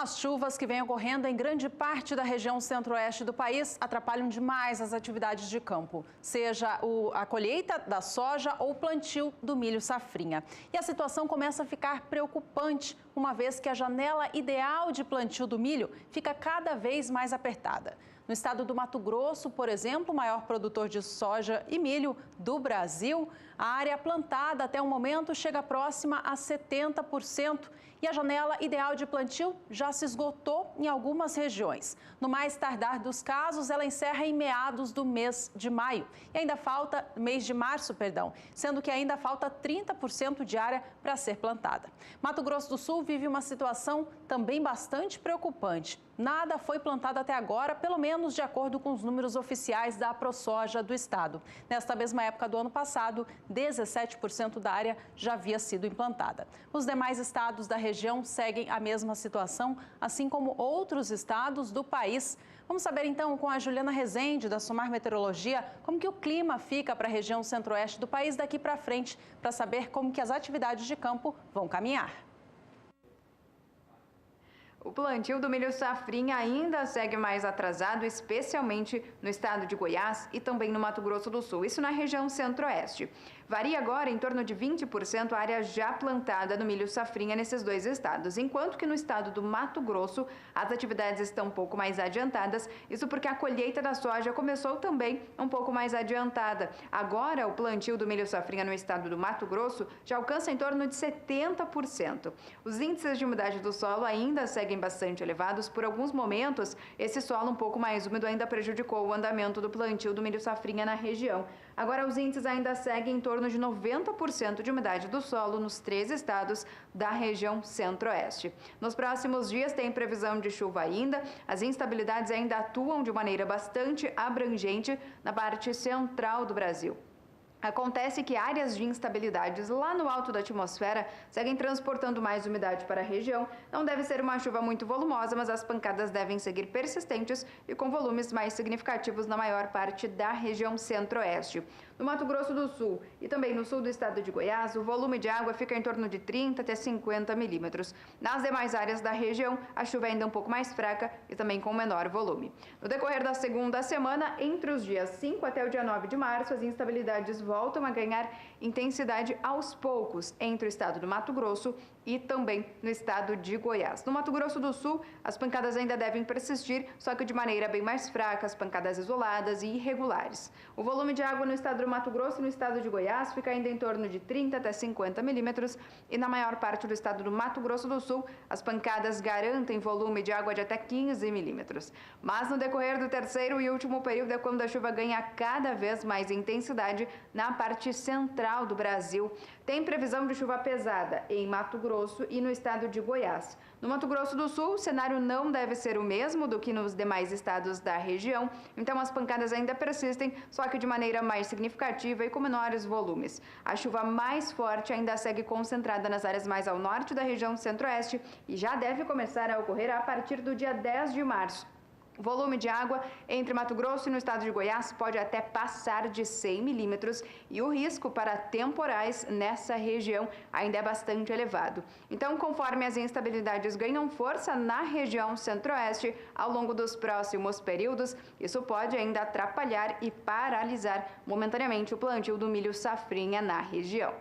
As chuvas que vêm ocorrendo em grande parte da região centro-oeste do país atrapalham demais as atividades de campo, seja a colheita da soja ou o plantio do milho safrinha. E a situação começa a ficar preocupante, uma vez que a janela ideal de plantio do milho fica cada vez mais apertada. No estado do Mato Grosso, por exemplo, o maior produtor de soja e milho do Brasil, a área plantada até o momento chega próxima a 70%. E a janela ideal de plantio já se esgotou em algumas regiões. No mais tardar dos casos, ela encerra em meados do mês de maio. E ainda falta, mês de março, sendo que ainda falta 30% de área para ser plantada. Mato Grosso do Sul vive uma situação também bastante preocupante. Nada foi plantado até agora, pelo menos de acordo com os números oficiais da AproSoja do estado. Nesta mesma época do ano passado, 17% da área já havia sido implantada. Os demais estados da região seguem a mesma situação, assim como outros estados do país. Vamos saber então com a Juliana Rezende, da Somar Meteorologia, como que o clima fica para a região centro-oeste do país daqui para frente, para saber como que as atividades de campo vão caminhar. O plantio do milho safrinha ainda segue mais atrasado, especialmente no estado de Goiás e também no Mato Grosso do Sul, isso na região centro-oeste. Varia agora em torno de 20% a área já plantada no milho safrinha nesses dois estados, enquanto que no estado do Mato Grosso as atividades estão um pouco mais adiantadas, isso porque a colheita da soja começou também um pouco mais adiantada. Agora o plantio do milho safrinha no estado do Mato Grosso já alcança em torno de 70%. Os índices de umidade do solo ainda seguem bastante elevados. Por alguns momentos, esse solo um pouco mais úmido ainda prejudicou o andamento do plantio do milho safrinha na região. Agora, os índices ainda seguem em torno de 90% de umidade do solo nos 3 estados da região centro-oeste. Nos próximos dias tem previsão de chuva ainda. As instabilidades ainda atuam de maneira bastante abrangente na parte central do Brasil. Acontece que áreas de instabilidades lá no alto da atmosfera seguem transportando mais umidade para a região. Não deve ser uma chuva muito volumosa, mas as pancadas devem seguir persistentes e com volumes mais significativos na maior parte da região centro-oeste. No Mato Grosso do Sul e também no sul do estado de Goiás, o volume de água fica em torno de 30 até 50 milímetros. Nas demais áreas da região, a chuva é ainda um pouco mais fraca e também com menor volume. No decorrer da segunda semana, entre os dias 5 até o dia 9 de março, as instabilidades voltam a ganhar intensidade aos poucos entre o estado do Mato Grosso e também no estado de Goiás. No Mato Grosso do Sul, as pancadas ainda devem persistir, só que de maneira bem mais fraca, as pancadas isoladas e irregulares. O volume de água no estado do Mato Grosso e no estado de Goiás fica ainda em torno de 30 até 50 milímetros e na maior parte do estado do Mato Grosso do Sul, as pancadas garantem volume de água de até 15 milímetros. Mas no decorrer do terceiro e último período é quando a chuva ganha cada vez mais intensidade na parte central do Brasil. Tem previsão de chuva pesada em Mato Grosso e no estado de Goiás. No Mato Grosso do Sul, o cenário não deve ser o mesmo do que nos demais estados da região, então as pancadas ainda persistem, só que de maneira mais significativa e com menores volumes. A chuva mais forte ainda segue concentrada nas áreas mais ao norte da região centro-oeste e já deve começar a ocorrer a partir do dia 10 de março. O volume de água entre Mato Grosso e no estado de Goiás pode até passar de 100 milímetros e o risco para temporais nessa região ainda é bastante elevado. Então, conforme as instabilidades ganham força na região centro-oeste ao longo dos próximos períodos, isso pode ainda atrapalhar e paralisar momentaneamente o plantio do milho safrinha na região.